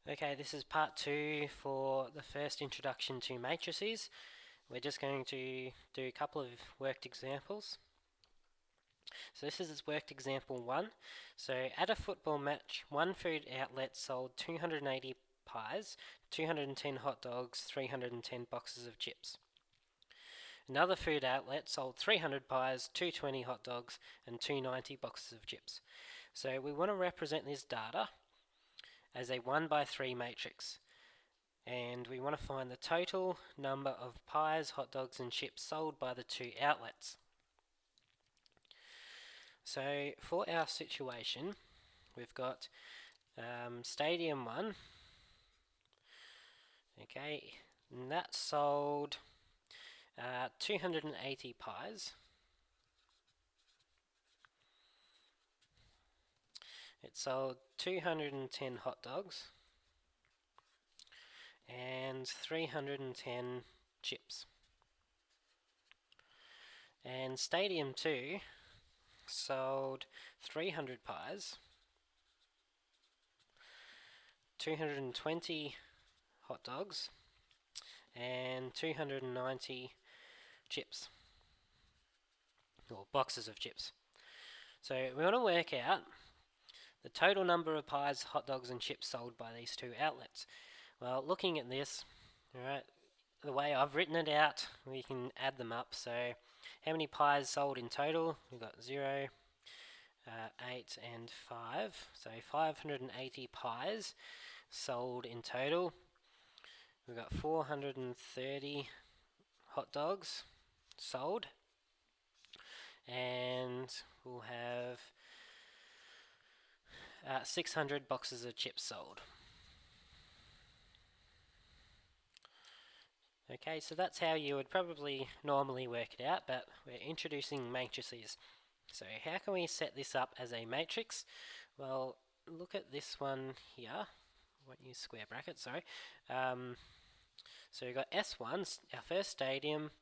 Okay, this is part 2 for the first introduction to matrices. We're just going to do a couple of worked examples. So this is worked example 1. So at a football match, one food outlet sold 280 pies, 210 hot dogs, 310 boxes of chips. Another food outlet sold 300 pies, 220 hot dogs, and 290 boxes of chips. So we want to represent this data as a 1 by 3 matrix. And we want to find the total number of pies, hot dogs, and chips sold by the two outlets. So for our situation, we've got Stadium 1, okay, and that sold 280 pies. It sold 210 hot dogs and 310 chips. And Stadium 2 sold 300 pies, 220 hot dogs, and 290 chips, or boxes of chips. So we want to work out the total number of pies, hot dogs, and chips sold by these two outlets. Well, looking at this, alright, the way I've written it out, we can add them up. So how many pies sold in total? We've got 0, 8, and 5. So 580 pies sold in total. We've got 430 hot dogs sold, and we'll have 600 boxes of chips sold. Okay, so that's how you would probably normally work it out, but we're introducing matrices. So how can we set this up as a matrix? Well, look at this one here. I won't use square brackets, sorry. So we've got S1, our first stadium.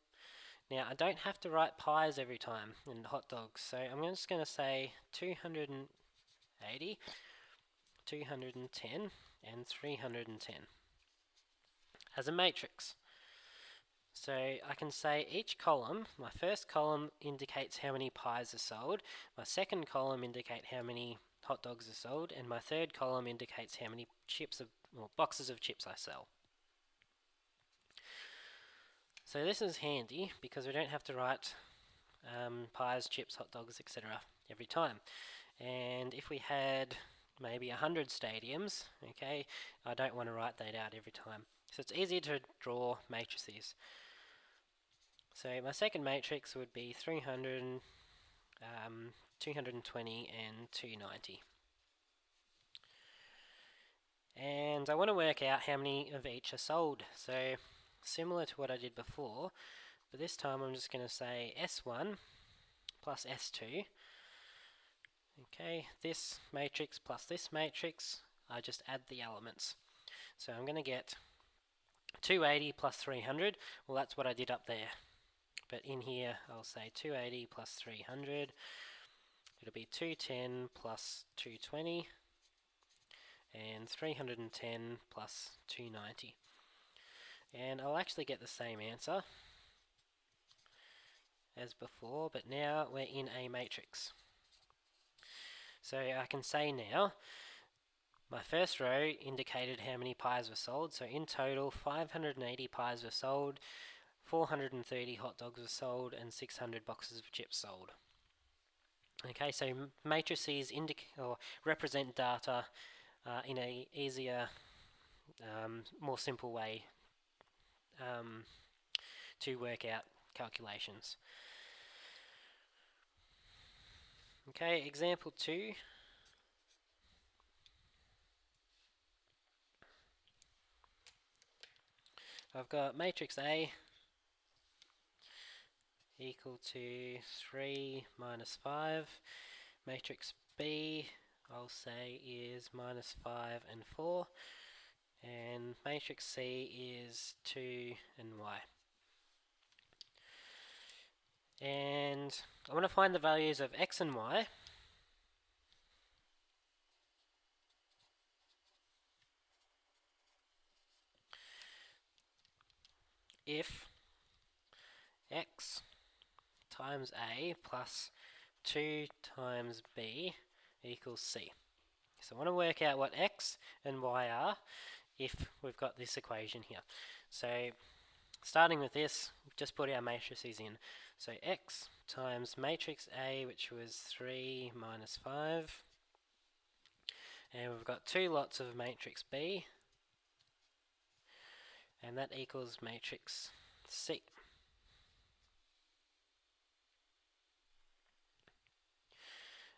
Now, I don't have to write pies every time and hot dogs, so I'm just going to say 280, 210, and 310 as a matrix. So I can say each column, my first column indicates how many pies are sold, my second column indicates how many hot dogs are sold, and my third column indicates how many boxes of chips I sell. So this is handy because we don't have to write pies, chips, hot dogs, etc. every time. And if we had maybe 100 stadiums, okay, I don't want to write that out every time. So it's easier to draw matrices. So my second matrix would be 300, 220, and 290. And I want to work out how many of each are sold. So similar to what I did before, but this time I'm just going to say S1 plus S2. Okay, this matrix plus this matrix, I just add the elements. So I'm going to get 280 plus 300. Well, that's what I did up there. But in here, I'll say 280 plus 300. It'll be 210 plus 220. And 310 plus 290. And I'll actually get the same answer as before, but now we're in a matrix. So I can say now, my first row indicated how many pies were sold. So in total, 580 pies were sold, 430 hot dogs were sold, and 600 boxes of chips sold. Okay, so matrices represent data in a easier, more simple way to work out calculations. Okay, example 2. I've got matrix A equal to 3 minus 5. Matrix B, I'll say, is minus 5 and 4. And matrix C is 2 and Y. And I want to find the values of X and Y. I. if x times A plus 2 times B equals C. So I want to work out what x and y are if we've got this equation here. So starting with this, just put our matrices in. So x times matrix A, which was 3 minus 5. And we've got two lots of matrix B, and that equals matrix C.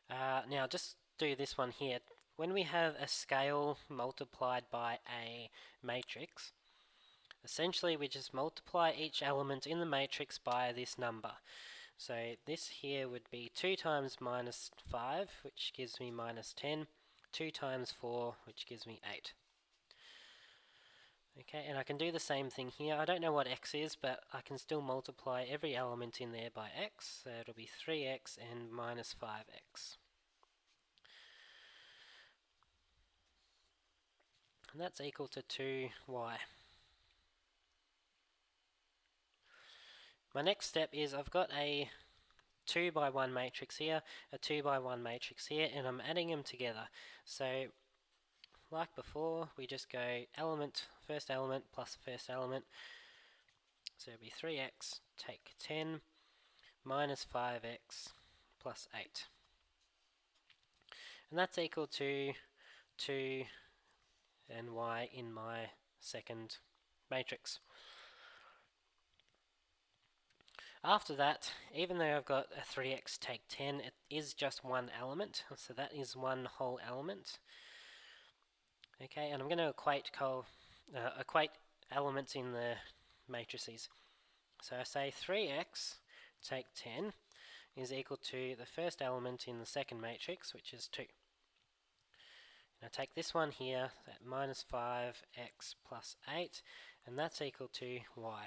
Now just do this one here. When we have a scale multiplied by a matrix, essentially we just multiply each element in the matrix by this number. So this here would be 2 times minus 5, which gives me minus 10, 2 times 4, which gives me 8. Okay, and I can do the same thing here. I don't know what x is, but I can still multiply every element in there by x. So it'll be 3x and minus 5x. And that's equal to 2y. My next step is I've got a 2 by 1 matrix here, a 2 by 1 matrix here, and I'm adding them together. So like before, we just go first element plus first element. So it'll be 3x, take 10, minus 5x plus 8. And that's equal to 2 and y in my second matrix. After that, even though I've got a 3x take 10, it is just one element, so that is one whole element. Okay, and I'm going to equate elements in the matrices. So I say 3x take 10 is equal to the first element in the second matrix, which is 2. And I take this one here, that minus 5x plus 8, and that's equal to y.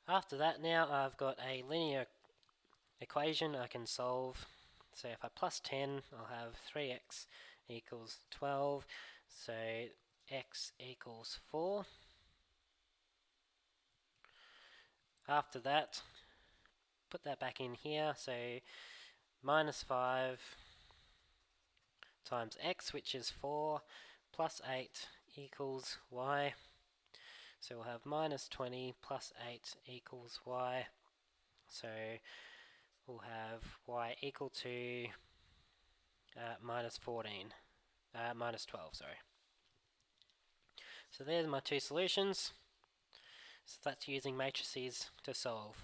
After that, now I've got a linear equation I can solve. So if I plus 10, I'll have 3x equals 12. So x equals 4. After that, put that back in here. So minus 5 times x, which is 4, plus 8 equals y. So we'll have minus 20 plus 8 equals y. So we'll have y equal to minus 12, sorry. So there's my two solutions. So that's using matrices to solve.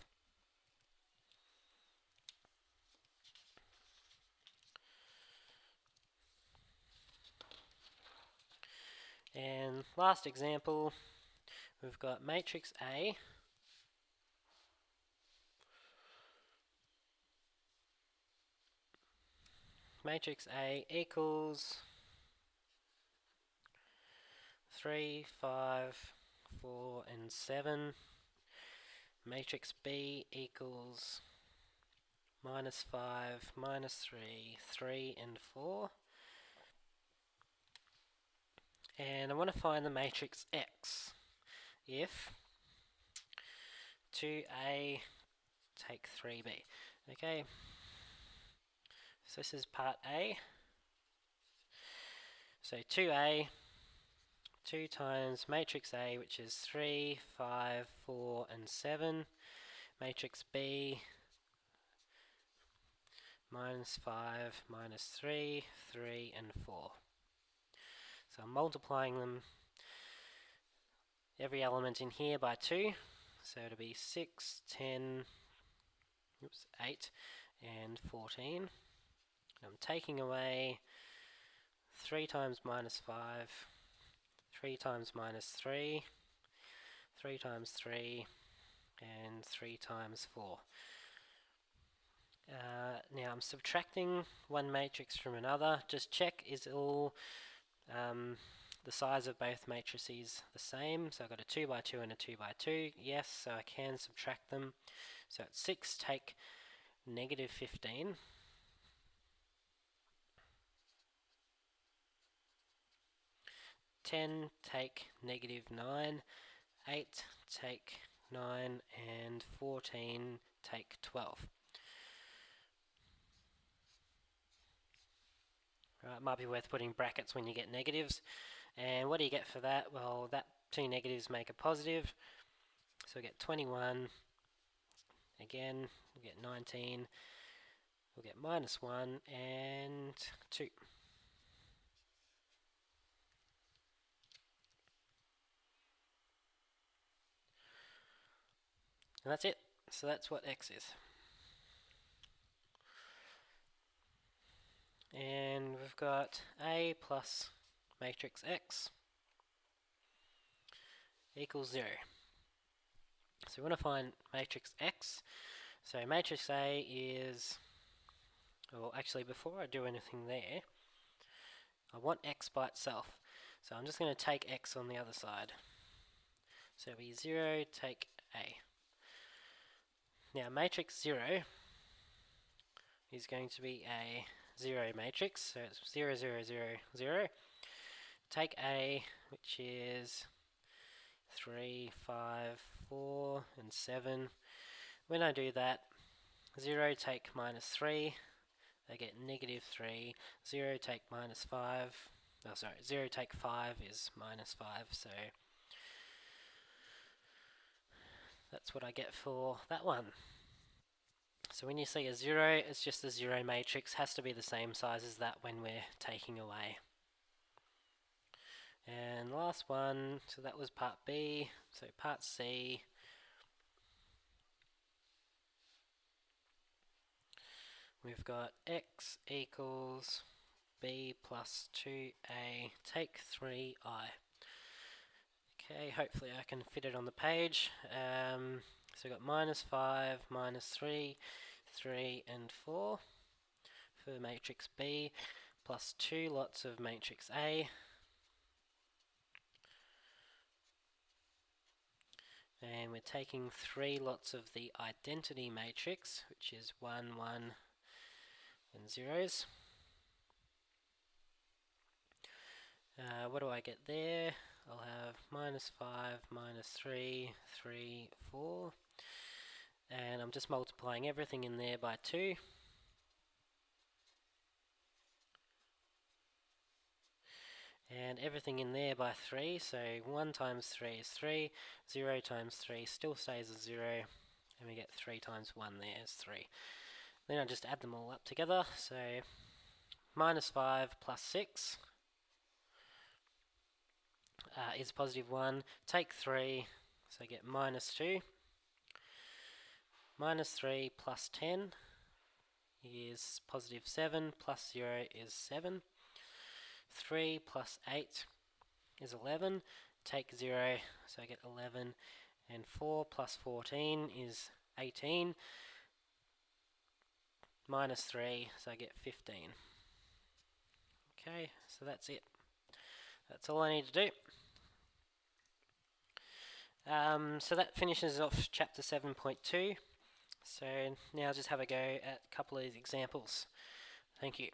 And last example, we've got matrix A. Matrix A equals 3, 5, 4, and 7. Matrix B equals minus 5, minus 3, 3, and 4. And I want to find the matrix X if 2A take 3B. Okay, so this is part A. So 2A, 2 times matrix A, which is 3, 5, 4, and 7. Matrix B, minus 5, minus 3, 3, and 4. So I'm multiplying them, every element in here by 2. So it'll be 6, 10, 8, and 14. I'm taking away 3 times minus 5, 3 times minus 3, 3 times 3, and 3 times 4. Now I'm subtracting one matrix from another. Just check, is all the size of both matrices the same? So I've got a 2 by 2 and a 2 by 2. Yes, so I can subtract them. So it's 6 take negative 15. 10, take negative 9, 8, take 9, and 14, take 12. Right, might be worth putting brackets when you get negatives. And what do you get for that? Well, that two negatives make a positive. So we get 21. Again, we get 19. We'll get minus 1 and 2. And that's it. So that's what x is. And we've got A plus matrix X equals 0. So we want to find matrix X. So matrix A is, well, actually before I do anything there, I want X by itself. So I'm just going to take X on the other side. So it'll be 0, take A. Now matrix 0 is going to be a 0 matrix, so it's 0, 0, 0, 0. Take A, which is 3, 5, 4, and 7. When I do that, 0 take minus 3, I get negative 3. 0 take minus 5, oh sorry, 0 take 5 is minus 5, so that's what I get for that one. So when you see a 0, it's just a 0 matrix, has to be the same size as that when we're taking away. And last one, so that was part B, so part C. We've got X equals B plus 2A, take 3I. Okay, hopefully I can fit it on the page. So we've got minus 5, minus 3, 3 and 4 for matrix B, plus 2 lots of matrix A. And we're taking 3 lots of the identity matrix, which is 1, 1, and zeros. What do I get there? I'll have minus 5, minus 3, 3, 4. And I'm just multiplying everything in there by 2. And everything in there by 3, so 1 times 3 is 3, 0 times 3 still stays as 0, and we get 3 times 1 there is 3. Then I just add them all up together, so minus 5 plus 6 is positive 1, take 3, so I get minus 2, minus 3 plus 10 is positive 7, plus 0 is 7, 3 plus 8 is 11, take 0, so I get 11, and 4 plus 14 is 18, minus 3, so I get 15. Okay, so that's it. That's all I need to do. So that finishes off chapter 7.2. So now just have a go at a couple of these examples. Thank you.